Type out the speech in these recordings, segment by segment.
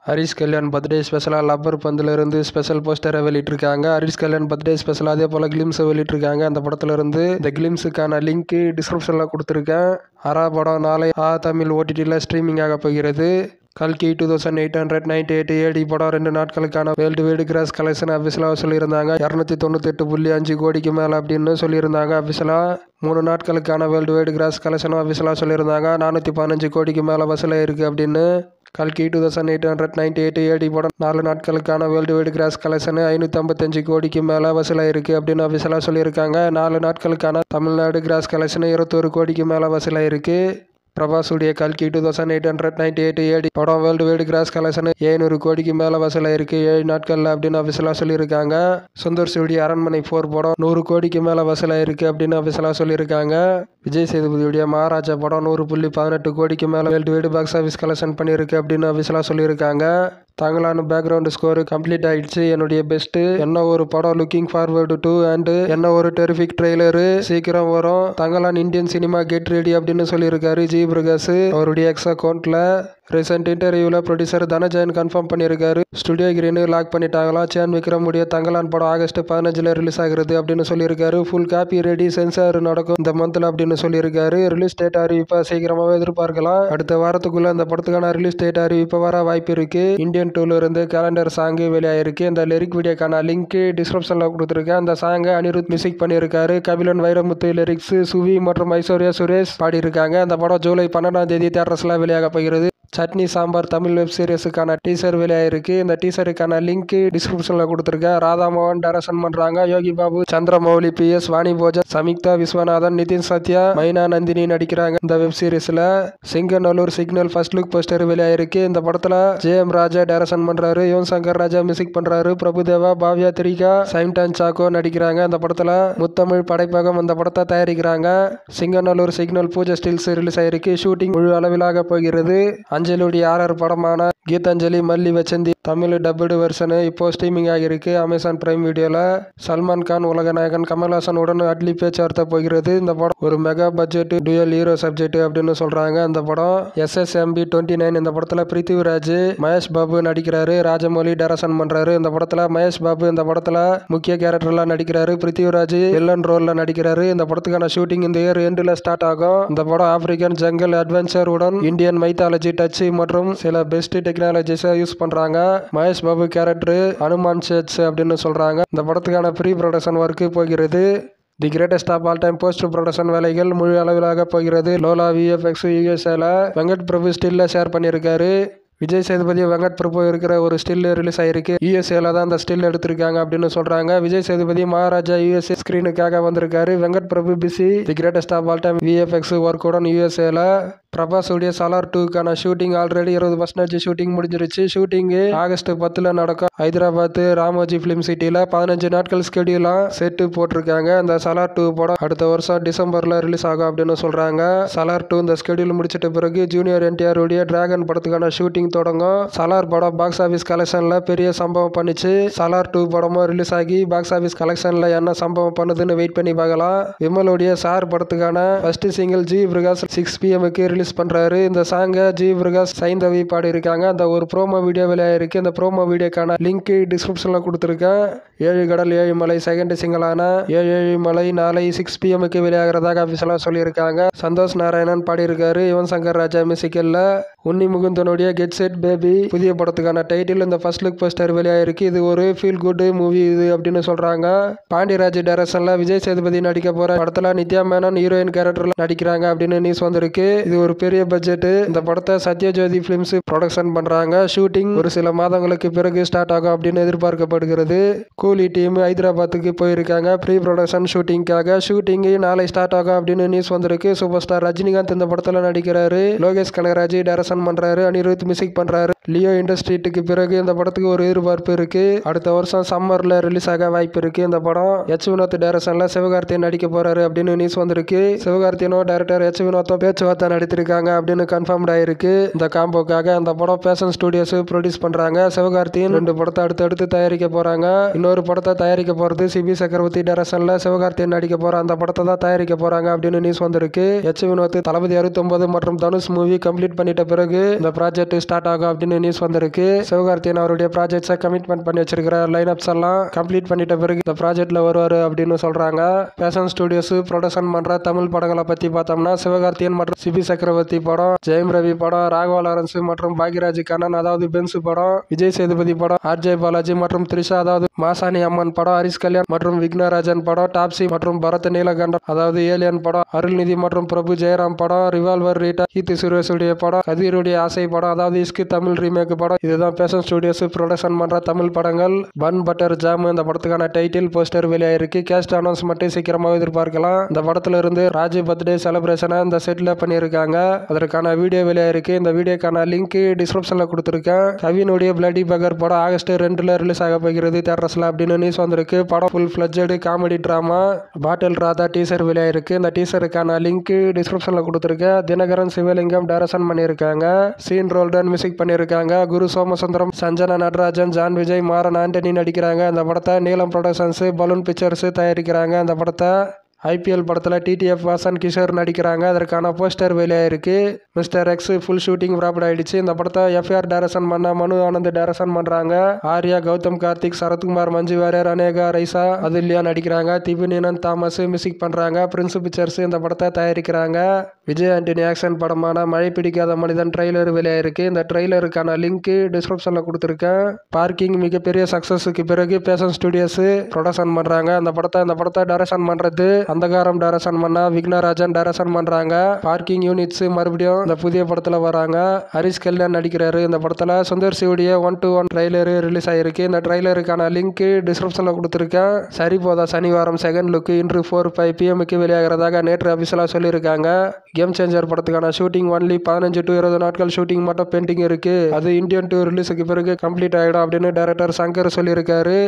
Harish Kalyan birthday ஸ்பெஷலாக rubber பந்திலிருந்து special போஸ்டரை வெளியிட்டிருக்காங்க. ஹரிஷ் கல்யாண் பர்த்டே ஸ்பெஷல் அதே போல் கிளிம்ஸை வெளியிட்டிருக்காங்க. அந்த படத்துல இருந்து இந்த கிளிம்ஸுக்கான லிங்க் டிஸ்கிரிப்ஷனில் கொடுத்துருக்கேன். அரா படம் நாளை தமிழ் OTTயில் ஸ்ட்ரீமிங் ஆக போகிறது. கல்கி 2898 ஏடி படம் 2 நாட்களுக்கான வேர்ல்டு வைடு கிராஸ் கலெக்ஷன் அபிஷியலாக சொல்லியிருந்தாங்க. 298.5 கோடிக்கு மேலே அப்படின்னு சொல்லியிருந்தாங்க. அபிஷியலாக 3 நாட்களுக்கான வேர்ல்டு வைடு கிராஸ் கலெக்ஷனும் அபிஷியலாக சொல்லியிருந்தாங்க. 415 கோடிக்கு மேலே வசூலாக இருக்குது அப்படின்னு. கல்கி 2898 ஏடி படம் 4 நாட்களுக்கான வேர்ல்டு வைடு கிராஸ் கலெக்ஷன் 555 கோடிக்கு மேலே வசூலாக இருக்குது அப்படின்னு அபிஷியலாக சொல்லியிருக்காங்க. 4 நாட்களுக்கான தமிழ்நாடு கிராஸ் கலெக்ஷன் 21 கோடிக்கு மேலே வசூலாக இருக்குது. பிரபாஸுடைய கல்கி 2898 ஏடி படம் வேர்ல்டு வைடு கிராஸ் கலெக்ஷன் 700 கோடிக்கு மேலே வசூலாயிருக்கு 7 நாட்களில் அப்படின்னு அபிஷியலாக சொல்லியிருக்காங்க. சுந்தர் சிவுடைய அரண்மனை 4 படம் 100 கோடிக்கு மேலே வசூலாயிருக்கு அப்படின்னு அபிஷியலாக சொல்லியிருக்காங்க. விஜய் சேதுபதியுடைய மகாராஜா படம் 100.18 கோடிக்கு மேலே world wide box office collection பண்ணியிருக்கு அப்படின்னு அபிஷியலாக சொல்லியிருக்காங்க. தங்களான பேக்ரவுண்டு ஸ்கோரு கம்ப்ளீட் ஆகிடுச்சு. என்னுடைய பெஸ்ட்டு என்ன ஒரு படம் லுக்கிங் ஃபார்வர்டு டு அண்டு என்ன ஒரு டெரிஃபிக் ட்ரெய்லரு சீக்கிரம் வரும். Thangalaan Indian cinema get ready அப்படின்னு சொல்லியிருக்காரு ஜி பிரகாஷ் அவருடைய எக்ஸ் அக்கௌண்ட்டில். ரீசெண்ட் இன்டர்வியூவில் ப்ரொடியூசர் தனஜயன் கன்ஃபார்ம் பண்ணியிருக்காரு. ஸ்டுடியோ கிரீனு லாக் பண்ணிட்டாங்களாம். சேன் விக்ரமுடைய தங்கலான் படம் ஆகஸ்ட் 15 ரிலீஸ் ஆகிறது அப்படின்னு சொல்லியிருக்காரு. ஃபுல் காப்பி ரெடி சென்சார் நடக்கும் இந்த மந்தில் அப்படின்னு சொல்லியிருக்காரு. ரிலீஸ் டேட் அறிவிப்பை சீக்கிரமாகவே எதிர்பார்க்கலாம். அடுத்த வாரத்துக்குள்ள இந்த படத்துக்கான ரிலீஸ் டேட் அறிவிப்பை வர வாய்ப்பு இருக்கு. இந்தியன் டூல இருந்து கேலண்டர் சாங்கு வெளியாயிருக்கு. இந்த லிரிக் வீடியோக்கான லிங்க் டிஸ்கிரிப்ஷனில் கொடுத்துருக்கேன். அந்த சாங்கை அனிருத் மியூசிக் பண்ணியிருக்காரு. கபிலன் வைரமுத்து லிரிக்ஸ் சுவி மற்றும் ஐஸ்வர்யா சுரேஷ் பாடியிருக்காங்க. அந்த படம் ஜூலை 12ஆம் தேதி தியேட்டர்ஸ்ல வெளியாக போகிறது. சட்னி சாம்பார் தமிழ் வெப் சீரிஸுக்கான டீசர் வெளியாயிருக்கு. இந்த டீசருக்கான லிங்க் டிஸ்கிரிப்ஷனில் கொடுத்துருக்கேன். ராதாமோகன் டைரக்ஷன் பண்ணுறாங்க. யோகி பாபு, சந்திரமௌலி, PS வாணி போஜன், சமிக்தா விஸ்வநாதன், நிதின் சத்யா, மைனா நந்தினி நடிக்கிறாங்க. இந்த வெப் சீரிஸில் Singanallur signal first look poster வெளியாயிருக்கு. இந்த படத்தில் JM ராஜா டைரக்ஷன் பண்ணுறாரு. யுவன் சங்கர் ராஜா மியூசிக் பண்ணுறாரு. பிரபுதேவா, பாவ்யா திரிகா, சைம்டன் சாக்கோ நடிக்கிறாங்க. இந்த படத்தில் முத்தமிழ் படைப்பகம் இந்த படத்தை தயாரிக்கிறாங்க. சிங்கநல்லூர் சிக்னல் பூஜை ஸ்டில்ஸ் ரிலீஸ் ஆயிருக்கு. ஷூட்டிங் முழு அளவிலாக போகிறது. அஞ்சலியுடைய RR படமான கீதாஞ்சலி மல்லி வச்சந்தி தமிழ் டப்புடு வெர்ஷனு இப்போ ஸ்ட்ரீமிங் ஆகியிருக்கு அமேசான் பிரைம் வீடியோவில். சல்மான் கான் உலகநாயகன் கமல்ஹாசனுடன் அட்லி பேச்சுவார்த்தை போகிறது. இந்த படம் ஒரு mega budget dual hero subject அப்படின்னு சொல்கிறாங்க. அந்த படம் SSMB 29. இந்த படத்தில் பிருத்திவிராஜ், மகேஷ் பாபு நடிக்கிறாரு. ராஜமௌலி டைரக்ஷன் பண்ணுறாரு. இந்த படத்தில் மகேஷ் பாபு இந்த படத்தில் முக்கிய கேரக்டர்லாம் நடிக்கிறாரு. பிருத்திவிராஜ் வில்லன் ரோலில் நடிக்கிறாரு. இந்த படத்துக்கான ஷூட்டிங் இந்த இயர் எண்டில் ஸ்டார்ட் ஆகும். இந்த படம் ஆப்பிரிக்கன் ஜங்கல் அட்வென்ச்சர் உடன் இந்தியன் மைத்தாலஜி டச் மற்றும் சில பெஸ்ட் டெக்னாலஜிஸை யூஸ் பண்ணுறாங்க. மகேஷ் பாபு கேரக்டர் அனுமான் சேட்ஸ் அப்படின்னு சொல்கிறாங்க. இந்த படத்துக்கான ப்ரீ ப்ரொடக்ஷன் ஒர்க்கு போகிறது. The greatest of all time post production வேலைகள் முழு அளவிலாக போகிறது. Lola VFX USA Venkat Prabhu ஸ்டில்ல ஷேர் பண்ணியிருக்காரு. விஜய் சேதுபதி வெங்கட் பிரபு இருக்கிற ஒரு ஸ்டில் ரிலீஸ் ஆயிருக்கு. USA தான் அந்த ஸ்டில் எடுத்திருக்காங்க அப்படின்னு சொல்றாங்க. விஜய் சேதுபதி மகாராஜா USA ஸ்கிரீனுக்காக வந்திருக்காரு. Venkat Prabhu busy the greatest of all time VFX ஒர்க்குடன் USA. பிரபாஸுடைய சாலார் 2க்கான ஷூட்டிங் ஆல்ரெடி 20% ஷூட்டிங் முடிஞ்சிருச்சு. ஷூட்டிங் ஆகஸ்ட் 10 நடக்கும். ஹைதராபாத் ராமோஜி ஃபிலிம் சிட்டியில் 15 நாட்கள் ஸ்கெடியூலாம் செட்டு போட்டிருக்காங்க. இந்த சாலார் 2 படம் அடுத்த வருஷம் டிசம்பரில் ரிலீஸ் ஆகும் அப்படின்னு சொல்றாங்க. சாலார் 2 இந்த ஸ்கெடியூல் முடிச்சிட்ட பிறகு ஜூனியர் NTR உடைய டிராகன் படத்துக்கான ஷூட்டிங் தொடங்கும். சாலார் படம் பாக்ஸ் ஆஃபீஸ் கலெக்ஷன்ல பெரிய சம்பவம் பண்ணிச்சு. சாலார் 2 படமும் ரிலீஸ் ஆகி பாக்ஸ் ஆஃபீஸ் கலெக்ஷன்ல என்ன சம்பவம் பண்ணுதுன்னு வெயிட் பண்ணி பார்க்கலாம். விமலுடைய சார் படத்துக்கான first single G Prakash 6 PM release பண்றாரு. இந்த சாங்கை ஜி பிரகாஷ் சைந்தவி பாடி இருக்காங்க. அந்த ஒரு ப்ரோமோ வீடியோ வெளியாயிருக்கு. இந்த ப்ரோமோ வீடியோக்கான லிங்க் டிஸ்கிரிப்ஷன்ல கொடுத்துருக்கேன். 7 கடல் 7 மலை செகண்ட் சிங்கிளான 7 மலை நாளை 6 PM வெளியாகிறதாக அபிஷியலாக சொல்லியிருக்காங்க. சந்தோஷ் நாராயணன் பாடியிருக்காரு. யுவன் சங்கர் ராஜா மியூசிக்கல்ல உன்னி முகுந்தனுடைய கெட் செட் பேபி புதிய படத்துக்கான டைட்டில் இந்த ஃபர்ஸ்ட் லுக் போஸ்டர் வெளியாயிருக்கு. இது ஒரு ஃபீல் குட் மூவி இது அப்படின்னு சொல்றாங்க. பாண்டியராஜ் டைரக்ஷன்ல விஜய் சேதுபதி நடிக்க போற படத்துல நித்யா மேனன் ஹீரோயின் கேரக்டர்ல நடிக்கிறாங்க அப்படின்னு நியூஸ் வந்திருக்கு. இது ஒரு பெரிய பட்ஜெட். இந்த படத்தை சத்யஜோதி பிலிம்ஸ் ப்ரொடக்ஷன் பண்றாங்க. ஷூட்டிங் ஒரு சில மாதங்களுக்கு பிறகு ஸ்டார்ட் ஆகும் அப்படின்னு எதிர்பார்க்கப்படுகிறது. கூலி டீம் ஹைதராபாத்துக்கு போயிருக்காங்க ப்ரீ ப்ரொடக்ஷன் ஷூட்டிங்காக. ஷூட்டிங் நாளை ஸ்டார்ட் ஆகும் அப்படின்னு நியூஸ் வந்திருக்கு. சூப்பர் ஸ்டார் ரஜினிகாந்த் இந்த படத்துல நடிக்கிறாரு. லோகேஷ் கனகராஜ் டைரக்ஷன் பண்றாரு. அனிருத் மியூசிக் பண்றாரு. லியோ இண்டஸ்ட்ரீட்டுக்கு பிறகு இந்த படத்துக்கு ஒரு எதிர்பார்ப்பு இருக்கு. அடுத்த வருஷம் சம்மர்ல ரிலீஸ் ஆக வாய்ப்பு இருக்கு. இந்த படம் H வினோத் டைரக்ஷன்ல சிவகார்த்தியன் நடிக்க போறாரு அப்படின்னு நியூஸ் வந்திருக்கு. சிவகார்த்தியனோ டைரக்டர் H வினோத்தும் பேச்சுவார்த்தை நடித்திருக்காங்க அப்படின்னு கன்ஃபார்ம்ட் ஆயிருக்கு. இந்த காம்போக்காக அந்த படம் பேஷன் ஸ்டுடியோஸ் ப்ரொடியூஸ் பண்றாங்க. சிவகார்த்தியன் 2 படத்தை அடுத்தடுத்து தயாரிக்க போறாங்க. இன்னொரு படத்தை தயாரிக்க போறது சிபி சக்கரவர்த்தி டைரக்ஷன்ல சிவகார்த்தியன் நடிக்க போற அந்த படத்தை தான் தயாரிக்க போறாங்க அப்படின்னு நியூஸ் வந்திருக்கு. H வினோத் தளபதி 69 மற்றும் தனுஷ் மூவி கம்ப்ளீட் பண்ணிட்ட பிறகு பிறகு இந்த ப்ராஜெக்ட் ஸ்டார்ட் ஆகும் அப்படின்னு நியூஸ் வந்திருக்கு. சிவகார்த்திகேயன் அவருடைய ப்ராஜெக்ட்ஸை கமிட்மெண்ட் பண்ணி வச்சிருக்கிற லைனப்ஸ் எல்லாம் கம்ப்ளீட் பண்ணிட்ட பிறகு இந்த ப்ராஜெக்ட்ல வருவாரு அப்படின்னு சொல்றாங்க. பேஷன் ஸ்டுடியோஸ் ப்ரொடக்ஷன் பண்ற தமிழ் படங்களை பத்தி பார்த்தோம்னா சிவகார்த்திகேயன் மற்றும் சிபி சக்கரவர்த்தி படம், ஜெயம் ரவி படம், ராகவா லாரன்ஸ் மற்றும் பாக்யராஜ் கண்ணன் அதாவது பென்ஸ் படம், விஜய் சேதுபதி படம், ஆர்ஜே பாலாஜி மற்றும் த்ரிஷா அதாவது மாசாணி அம்மன் படம், ஹரிஷ் கல்யாண் மற்றும் விக்னராஜன் படம், டாப்ஸி மற்றும் பரத் நீலகண்டன் அதாவது ஏலியன் படம், அருள்நிதி மற்றும் பிரபு ஜெயராம் படம், ரிவால்வர் ரீட்டா கீர்த்தி சுரேஷுடைய படம், கதிருடைய ஆசை படம் அதாவது இஸ்கு தமிழ் ரீமேக் படம். இதுதான் பேஷன் ஸ்டுடியோஸ் ப்ரொடக்ஷன் பண்ற தமிழ் படங்கள். பன் பட்டர் ஜாம் இந்த படத்துக்கான டைட்டில் போஸ்டர் வெளியாயிருக்கு. கேஸ்ட் அனௌன்ஸ்மெண்ட் சீக்கிரமாக எதிர்பார்க்கலாம். இந்த படத்துல இருந்து ராஜ் பர்த்டே செலிப்ரேஷனை இந்த செட்ல பண்ணியிருக்காங்க. அதற்கான வீடியோ வெளியாயிருக்கு. இந்த வீடியோக்கான லிங்க் டிஸ்கிரிப்ஷன்ல கொடுத்துருக்கேன். கவினுடைய பிளடி பகர் படம் ஆகஸ்ட் 2 ரிலீஸ் ஆக போகிறது தியேட்டர்ஸ்ல அப்படின்னு நியூஸ் வந்திருக்கு. படம் ஃபுல் ஃபிளட்ஜட் காமெடி டிராமா. பாட்டில் ராதா டீசர் வெளியாயிருக்கு. இந்த டீசருக்கான லிங்க் டிஸ்கிரிப்ஷன்ல கொடுத்துருக்கேன். தினகரன் சிவலிங்கம் டைரக்ஷன் பண்ணியிருக்காங்க. சீன் ரோல்டன் மியூசிக் பண்ணியிருக்காங்க. குரு சோமசுந்தரம், சஞ்சனா நடராஜன், ஜான் விஜய், மாறன் ஆண்டனி நடிக்கிறாங்க. இந்த படத்தை நீலம் ப்ரொடக்ஷன்ஸ், பலூன் பிக்சர்ஸ் தயாரிக்கிறாங்க. இந்த படத்தை ஐபிஎல் படத்தில் டிடிஎஃப் வாசன் கிஷோர் நடிக்கிறாங்க. அதற்கான போஸ்டர் வெளியாயிருக்கு. மிஸ்டர் எக்ஸ் ஃபுல் ஷூட்டிங் ப்ராப்பர்ட் ஆயிடுச்சு. இந்த படத்தை எஃப்ஆர் டைரக்ஷன் பண்ண மனு ஆனந்த் டைரக்ஷன் பண்றாங்க. ஆர்யா, கௌதம் கார்த்திக், சரத்குமார், மஞ்சு வாரியர், அனேகா, ரைசா, அதுல்யா நடிக்கிறாங்க. திபுநீனன் தாமஸ் மியூசிக் பண்றாங்க. பிரின்ஸ் பிக்சர்ஸ் இந்த படத்தை தயாரிக்கிறாங்க. விஜய் ஆண்டனி ஆக்ஷன் படமான மழை பிடிக்காத மனிதன் ட்ரெய்லர் வெளியாயிருக்கு. இந்த ட்ரெய்லருக்கான லிங்க் டிஸ்கிரிப்ஷன்ல கொடுத்துருக்கேன். பார்க்கிங் மிகப்பெரிய சக்சஸுக்கு பிறகு பேஷன் ஸ்டுடியோஸ் ப்ரொடக்ஷன் பண்றாங்க. இந்த படத்தை டைரக்ஷன் பண்றது அந்தகாரம் டைரக்ஷன் பண்ணா விக்னராஜன் டைரக்ஷன் பண்றாங்க. பார்க்கிங் யூனிட்ஸ் மறுபடியும் இந்த புதிய படத்துல வராங்க. ஹரிஷ் கல்யாண் நடிக்கிறாரு. இந்த படத்துல சுந்தர் சிவுடைய 1:1 ட்ரெய்லர் ரிலீஸ் ஆயிருக்கு. இந்த ட்ரெய்லருக்கான லிங்க் டிஸ்கிரிப்ஷன்ல கொடுத்துருக்கேன். சரிபோதா சனிவாரம் செகண்ட் லுக் இன்று 4:05 PM வெளியாகிறதாக நேற்று அபிஷியலா சொல்லியிருக்காங்க. கேம் சேஞ்சர் படத்துக்கான ஷூட்டிங் ஒன்லி 15 to 20 நாட்கள் ஷூட்டிங் மட்டும் பெண்டிங் இருக்கு. அது இந்தியன் 2 ரிலீஸுக்கு பிறகு கம்ப்ளீட் ஆகிடும் அப்படின்னு டைரக்டர் சங்கர் சொல்லியிருக்காரு.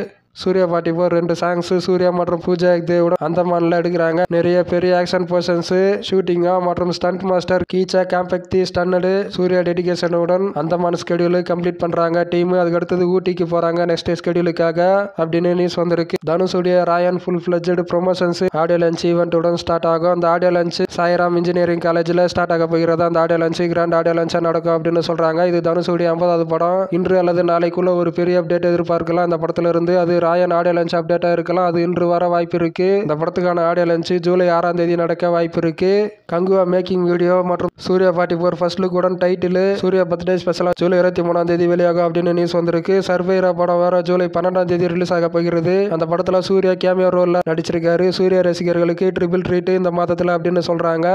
சூர்யா 44 2 சாங்ஸ் சூர்யா மற்றும் பூஜா ஹெக்டேவுடன் அந்தமான்ல எடுக்கிறாங்க. நிறைய பெரிய ஆக்ஷன் போர்ஷன்ஸ் ஷூட்டிங்கா மற்றும் ஸ்டண்ட் மாஸ்டர் கீச்சா காம்பெக்தி ஸ்டன்னடு சூர்யா டெடிகேஷனுடன் அந்தமான் ஸ்கெடியூல் கம்ப்ளீட் பண்றாங்க டீம். அதுக்கடுத்தது ஊட்டிக்கு போறாங்க நெக்ஸ்ட் ஸ்கெடியூலுக்காக அப்படின்னு நியூஸ் வந்திருக்கு. தனுஷுடைய Raayan full fledged promotions audio launch ஈவெண்ட்டுடன் ஸ்டார்ட் ஆகும். அந்த ஆடியோ லஞ்ச் சாய்ராம் இன்ஜினியரிங் காலேஜில் ஸ்டார்ட் ஆக போகிறது. அந்த ஆடியோ லஞ்ச் கிராண்ட் ஆடியோ லஞ்சா நடக்கும் அப்படின்னு சொல்றாங்க. இது தனுஷுடைய 50வது படம். இன்று அல்லது நாளைக்குள்ள ஒரு பெரிய அப்டேட் எதிர்பார்க்கலாம். அந்த படத்துல இருந்து அது ராயன் ஆடியோ லஞ்ச் அப்டேட்டா இருக்கலாம். அது இன்று வர வாய்ப்பு இருக்கு. இந்த படத்துக்கான ஆடியோ லஞ்ச் ஜூலை 6ஆம் தேதி நடக்க வாய்ப்பு இருக்கு. கங்குவா மேக்கிங் வீடியோ மற்றும் சூர்யா 44 ஃபர்ஸ்ட் லுக் உடன் டைட்டில் சூர்யா பர்த்டே ஸ்பெஷலா ஜூலை 23ஆம் தேதி வெளியாகும் அப்படின்னு நியூஸ் வந்திருக்கு. சர்வைரா படம் வேற ஜூலை 12ஆம் தேதி ரிலீஸ் ஆக போகிறது. அந்த படத்துல சூர்யா கேமியோ ரோல்ல நடிச்சிருக்காரு. சூர்யா ரசிகர்களுக்கு ட்ரிபிள் ட்ரீட் இந்த மாதத்துல அப்படின்னு சொல்றாங்க.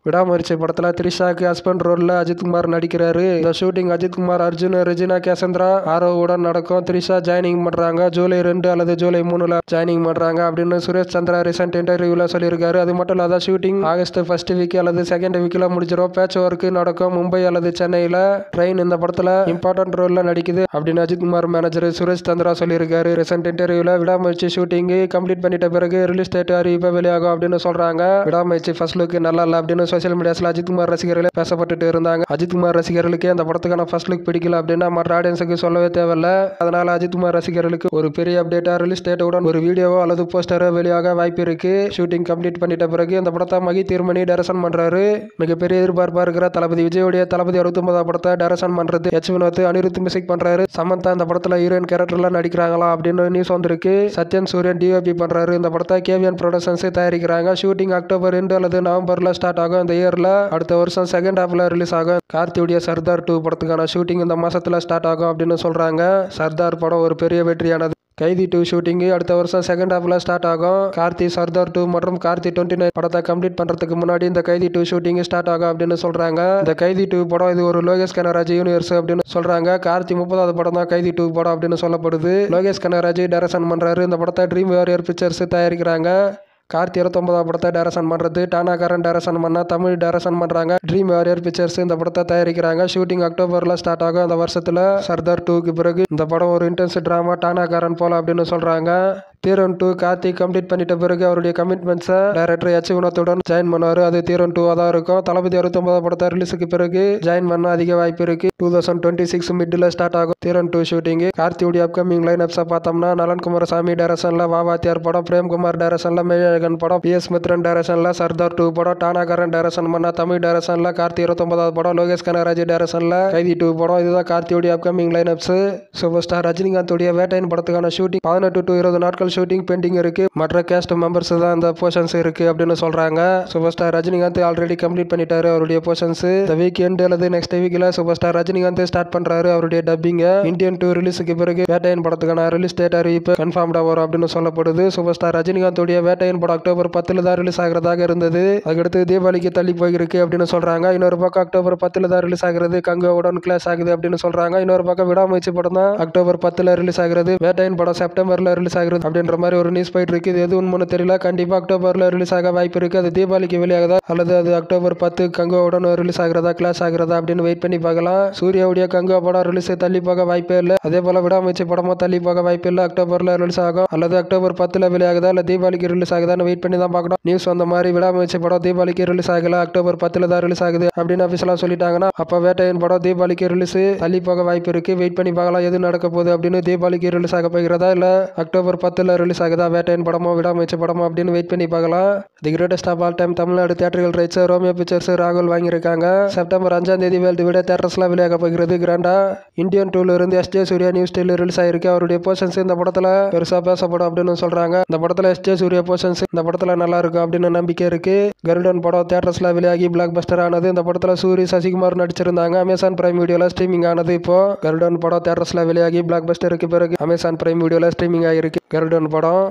விடாமுயற்சி படத்துல த்ரிஷாக்கு ஹஸ்பண்ட் ரோல்ல அஜித்குமார் நடிக்கிறாரு. இந்த ஷூட்டிங் அஜித்குமார், அர்ஜுன், ரெஜினா கேசந்திரா ஆரோவுடன் நடக்கும். த்ரிஷா ஜாயினிங் பண்றாங்க. ஜூலை 2 அல்லது ஜூலை 3ல ஜாயினிங் பண்றாங்க அப்படின்னு சுரேஷ் சந்திரா ரீசெண்ட் இன்டர்வியூல சொல்லியிருக்காரு. அது மட்டும் இல்லாத ஷூட்டிங் ஆகஸ்ட் ஃபர்ஸ்ட் வீக் அல்லது செகண்ட் வீக்ல முடிச்சிடும். பேட்ச் ஒர்க் நடக்கும் மும்பை அல்லது சென்னையில. ட்ரெயின் இந்த படத்துல இம்பார்ட்டன்ட் ரோல்ல நடிக்குது அப்படின்னு அஜித்குமார் மேனேஜர் சுரேஷ் சந்திரா சொல்லியிருக்காரு ரீசெண்ட் இன்டர்வியூல. விடாமுயற்சி ஷூட்டிங் கம்ப்ளீட் பண்ணிட்ட பிறகு ரிலீஸ் டேட் அறிவிப்ப வெளியாகும் அப்படின்னு சொல்றாங்க. விடாமுயற்சி ஃபர்ஸ்ட் லுக் நல்லா இல்ல அப்படின்னு சோசியல் மீடியாஸ்ல அஜித்குமார் ரசிகர்களே பேசப்பட்டு இருந்தாங்க. அஜித்குமார் ரசிகர்களுக்கு அந்த படத்துக்கான ஃபர்ஸ்ட் லுக் பிடிக்கல அப்படின்னா மற்ற ஆடியன்ஸுக்கு சொல்லவே தேவையில்ல. அதனால அஜித்குமார் ரசிகர்களுக்கு ஒரு பெரிய அப்டேட்டா ரிலீஸ் டேட்டுடன் ஒரு வீடியோவோ அல்லது போஸ்டரோ வெளியாக வாய்ப்பு இருக்கு. ஷூட்டிங் கம்ப்ளீட் பண்ணிட்ட பிறகு இந்த படத்தை மகி தீர்மணி டைரக்ஷன் பண்றாரு. மிகப்பெரிய எதிர்பார்ப்பா இருக்கிற தளபதி விஜயோடைய தளபதி 69ஆம் படத்தை டைரக்ஷன் பண்றது எச் வினோத், அனிருத் மியூசிக் பண்றாரு. சமந்தா இந்த படத்துல ஹீரோயின் கேரக்டர்ல நடிக்கிறாங்களா அப்படின்னு நியூஸ் வந்திருக்கு. சத்யன் சூரியன் டிஓபி பண்றாரு. இந்த படத்தை கேவிஎன் ப்ரொடக்ஷன்ஸ் தயாரிக்கிறாங்க. ஷூட்டிங் அக்டோபர் 2 அல்லது நவம்பர்ல ஸ்டார்ட் ஆகும். இந்த இயர்ல அடுத்த வருஷம் செகண்ட் ஹாஃப்ல ரிலீஸ் ஆகும். கார்த்தியுடைய சர்தார் 2 படத்துக்கான ஷூட்டிங் இந்த மாசத்துல ஸ்டார்ட் ஆகும் அப்படின்னு சொல்றாங்க. சர்தார் படம் ஒரு பெரிய வெற்றியானது. கைதி 2 ஷூட்டிங் அடுத்த வருஷம் செகண்ட் ஹாஃப்ல ஸ்டார்ட் ஆகும். கார்த்தி சர்தார் 2 மற்றும் கார்த்தி 29 படத்தை கம்ப்ளீட் பண்றதுக்கு முன்னாடி இந்த கைதி 2 ஷூட்டிங் ஸ்டார்ட் ஆகும் அப்படின்னு சொல்றாங்க. இந்த கைதி 2 படம் இது ஒரு லோகேஷ் கனகராஜ் யூனிவர்ஸ் அப்படின்னு சொல்றாங்க. கார்த்தி 30வது படம் தான் கைதி 2 படம் அப்படின்னு சொல்லப்படுது. லோகேஷ் கனகராஜ் டைரக்ஷன் பண்றாரு. இந்த படத்தை ட்ரீம் வாரியர் பிக்சர்ஸ் தயாரிக்கிறாங்க. கார்த்தி 29ஆம் படத்தை டைரக்ஷன் பண்றது டானாகாரன் டைரக்ஷன் பண்ணா தமிழ் டைரக்ஷன் பண்றாங்க. ட்ரீம் வாரியர் பிக்சர்ஸ் இந்த படத்தை தயாரிக்கிறாங்க. ஷூட்டிங் அக்டோபர்ல ஸ்டார்ட் ஆகும். அந்த வருஷத்துல சர்தார் 2க்கு பிறகு இந்த படம் ஒரு இன்டென்ஸ் டிராமா டானாகாரன் போல அப்படின்னு சொல்றாங்க. தீரன் 2 கார்த்திக் கம்ப்ளீட் பண்ணிட்ட பிறகு அவருடைய கமிட்மெண்ட்ஸை டைரக்டர் எச் வினோத்துடன் ஜாயின் பண்ணுவார். அது தீரன் 2 தான் இருக்கும். தளபதி 69 படத்தை ரிலீஸுக்கு பிறகு ஜாயின் பண்ண அதிக வாய்ப்பு இருக்கு. 2026 மிட்ல ஸ்டார்ட் ஆகும் தீரன் 2 ஷூட்டிங். கார்த்தியுடைய அப்கமிங் லைனப்ஸை பார்த்தோம்னா நலன் குமாரசாமி டைரக்ஷன்ல வாவாத்தியார் படம், பிரேம்குமார் டைரக்ஷன்ல மெய்யழகன் படம், PS மித்ரன் டைரக்ஷன்ல சர்தார் 2 படம், டானாகரன் டைரக்ஷன் பண்ண தமிழ் டைரக்ஷன்ல கார்த்தி 29 படம், லோகேஷ் கனகராஜ் டைரக்ஷன்ல கைதி 2 படம். இதுதான் கார்த்தியுடைய அப்கமிங் லைனப்ஸ். சூப்பர் ஸ்டார் ரஜினிகாந்துடைய வேட்டையின் படத்துக்கான ஷூட்டிங் 18 to 20 நாட்கள் ஷூட்டிங் பெண்டிங் இருக்கு. மற்ற கேஸ்ட் மெம்பர்ஸ் தான் இந்த போர்ஷன்ஸ் இருக்கு அப்படின்னு சொல்றாங்க. Super star Rajinikanth already complete பண்ணிட்டாரு அவருடைய போர்ஷன்ஸ். இந்த வீக் எண்ட் அல்லது நெக்ஸ்ட் வீக்ல சூப்பர் ஸ்டார் ரஜினிகாந்த் ஸ்டார்ட் பண்றாரு அவருடைய டப்பிங். இந்தியன் 2 ரிலீஸுக்கு பிறகு வேட்டையின் படத்துக்கான ரிலீஸ் டேட் அறிவிப்பு கன்ஃபார்ம்டா வரும் அப்படின்னு சொல்லப்படுது. சூப்பர் ஸ்டார் ரஜினிகாந்துடைய வேட்டையின் படம் அக்டோபர் 10 தான் ரிலீஸ் ஆகிறதாக இருந்தது. அதுக்கடுத்து தீபாவளிக்கு தள்ளி போயிருக்கு அப்படின்னு சொல்றாங்க. இன்னொரு பக்கம் அக்டோபர் 10 தான் ரிலீஸ் ஆகிறது. கங்குவாவுடன் கிளாஸ் ஆகுது அப்படின்னு சொல்றாங்க. இன்னொரு பக்கம் விடாமுயற்சி படம் தான் அக்டோபர் 10 ரிலீஸ் ஆகிறது. வேட்டையின் படம் செப்டம்பர்ல ரிலீஸ் ஆகிறது அப்படின்ற மாதிரி ஒரு நியூஸ் போயிட்டு இருக்கு. இது எது உண்மைன்னு தெரியல. கண்டிப்பா அக்டோபர்ல ரிலீஸ் ஆக வாய்ப்பு இருக்கு. அது தீபாவளிக்கு வெளியாகுதா அல்லது அது அக்டோபர் 10 கங்குவாவுடன் ரிலீஸ் ஆகிறதா கிளாஸ் ஆகிறதா அப்படின்னு வெயிட் பண்ணி பார்க்கலாம். சூர்யாவுடைய கங்குவா படம் ரிலீஸ் தள்ளி போக வாய்ப்பே இல்லை. அதே போல விடாமுயற்சி படமும் தள்ளி போக வாய்ப்பு இல்லை. அக்டோபர்ல ரிலீஸ் ஆகும் அல்லது அக்டோபர் 10 வெளியாகுதா இல்ல தீபாவளிக்கு ரிலீஸ் ஆகுதான்னு வெயிட் பண்ணி தான் பார்க்கணும். நியூஸ் வந்த மாதிரி விடாமுயற்சி படம் தீபாவளிக்கு ரிலீஸ் ஆகல, அக்டோபர் 10 தான் ரிலீஸ் ஆகுது அப்படின்னு அபிஷியலா சொல்லிட்டாங்கன்னா அப்ப வேட்டையின் படம் தீபாவளிக்கு ரிலீஸ் தள்ளி போக வாய்ப்பு இருக்கு. வெயிட் பண்ணி பார்க்கலாம் எது நடக்க போகுது அப்படின்னு. தீபாவளிக்கு ரிலீஸ் ஆக போகிறதா இல்ல அக்டோபர் 10 ரிலீஸ் ஆகுதா வேட்டையின் படமோ விடாமுயற்சி படமோ அப்படின்னு வெயிட் பண்ணி பார்க்கலாம். The greatest of all time Tamil Nadu தியேட்டர்கள் ரைட்ஸ் ரோமியோ பிக்சர்ஸ் ராகுல் வாங்கியிருக்காங்க. செப்டம்பர் 5 வேர்ல்டு விட தியேட்டர்ஸ்லாம் வெளியாக போகிறது கிராண்டா. இந்தியன் 2 இருந்து SJ Suryah new style release ஆயிருக்கு. அவருடைய போர்ஷன்ஸ் இந்த படத்துல பெருசா பேசப்படும் அப்படின்னு சொல்றாங்க. இந்த படத்துல SJ சூர்யா போர்ஷன்ஸ் இந்த படத்துல நல்லா இருக்கும் அப்படின்னு நம்பிக்கை இருக்கு. கருடன் படம் தியேட்டர்ஸ்ல வெளியாகி பிளாக் பஸ்டர் ஆனது. இந்த படத்துல சூரி சசிகுமார் நடிச்சிருந்தாங்க. அமேசான் பிரைம் வீடியோல ஸ்ட்ரீமிங் ஆனது. இப்போ கருடன் படம் தியேட்டர்ஸ்ல வெளியாகி பிளாக் பஸ்டருக்கு பிறகு அமேசான் பிரைம் வீடியோல ஸ்ட்ரீமிங் ஆகிருக்கு. கருடன் படம்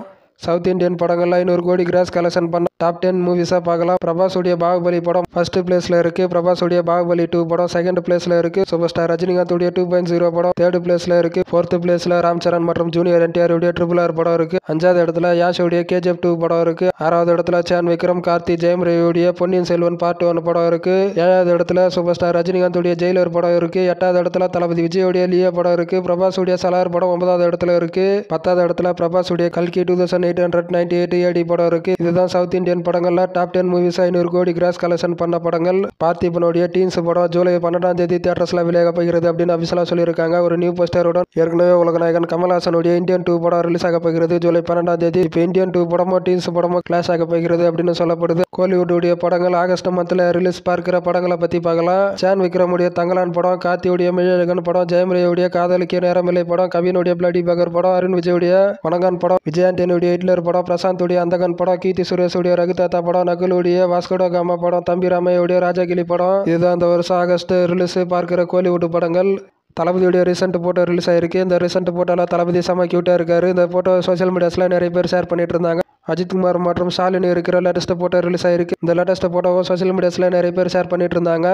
சவுத் இந்தியன் படங்கள்ல 500 கோடி கிராஸ் கலெக்ஷன் பண்ண டாப் 10 மூவிஸா பார்க்கலாம். பிரபாஸுடைய பாகுபலி படம் ஃபர்ஸ்ட் பிளேஸ்ல இருக்கு. பிரபாஸுடைய பாகுபலி 2 படம் செகண்ட் பிளேஸ்ல இருக்கு. சூப்பர் ஸ்டார் ரஜினிகாந்துடைய 2.0 படம் தேர்ட் பிளேஸ்ல இருக்கு. ஃபோர்த் பிளேஸ்ல ராம் சரண் மற்றும் ஜூனியர் NTR உடைய RRR படம் இருக்கு. 5வது இடத்துல யாஷோடைய KGF 2 படம் இருக்கு. 6வது இடத்துல சான் விக்ரம் கார்த்தி ஜெயம் ரவியுடைய பொன்னியின் செல்வன் பார்ட் 1 படம் இருக்கு. 7வது இடத்துல சூப்பர் ஸ்டார் ரஜினிகாந்துடைய ஜெயிலர் படம் இருக்கு. 8வது இடத்துல தளபதி விஜயுடைய லியோ படம் இருக்கு. பிரபாஸுடைய சலார் படம் 9வது இடத்துல இருக்கு. 10வது இடத்துல பிரபாஸுடைய கல்கி 2898 AD படம் இருக்கு. இதுதான் சவுத் இந்தியன் படங்கள்ல டாப் 10 மூவிஸ் 500 கோடி கிராஸ் கலெக்ஷன் பண்ண படங்கள். பார்த்திபனுடைய டீன்ஸ் படம் ஜூலை 12 தியேட்டர்ஸ்ல வெளியாக போகிறது அப்படின்னு அபிஷியலா சொல்லியிருக்காங்க. ஒரு நியூ போஸ்டருடன் ஏற்கனவே உலகநாயகன் கமல்ஹாசனுடைய இந்தியன் 2 படம் ரிலீஸ் ஆக போகிறது ஜூலை 12. இப்போ இந்தியன் 2 படமோ டீன்ஸ் படமோ கிளாஸ் ஆக போகிறது அப்படின்னு சொல்லப்படுது. கோலிவுட் படங்கள் ஆகஸ்ட் மந்த்ல ரிலீஸ் பார்க்கிற படங்களை பத்தி பார்க்கலாம். சான் விக்ரமுடைய தங்கலான் படம், கார்த்தியுடைய மெய்யழகன் படம், ஜெயம் ரவியுடைய காதலிக்க நேரமில்லை படம், கவினுடைய பிளடி பகர் படம், அருண் விஜயுடைய வணங்கான் படம், விஜய் ஆண்டனியுடைய ஹிட்லர் படம், பிரசாந்துடைய அந்தகன் படம், கீர்த்தி சுரேஷுடைய ரகுதாத்தா படம், நகுலுடைய வாஸ்கோட காமா படம், தம்பி ராமையுடைய ராஜகிளி படம். இதுதான் இந்த வருஷம் ஆகஸ்ட் ரிலீஸ் பார்க்கிற கோலிவுட் படங்கள். தளபதியுடைய ரீசெண்ட் போட்டோ ரிலீஸ் ஆயிருக்கு. இந்த ரீசெண்ட் போட்டோல தளபதி செம கியூட்டா இருக்காரு. இந்த போட்டோ சோசியல் மீடியாஸ்ல நிறைய பேர் ஷேர் பண்ணிட்டு இருந்தாங்க. அஜித் குமார் மற்றும் ஷாலினி இருக்கிற லேட்டஸ்ட் போட்டோ ரிலீஸ் ஆயிருக்கு. இந்த லேட்டஸ்ட் போட்டோவை சோசியல் மீடியாஸ்ல நிறைய பேர் ஷேர் பண்ணிட்டு இருந்தாங்க.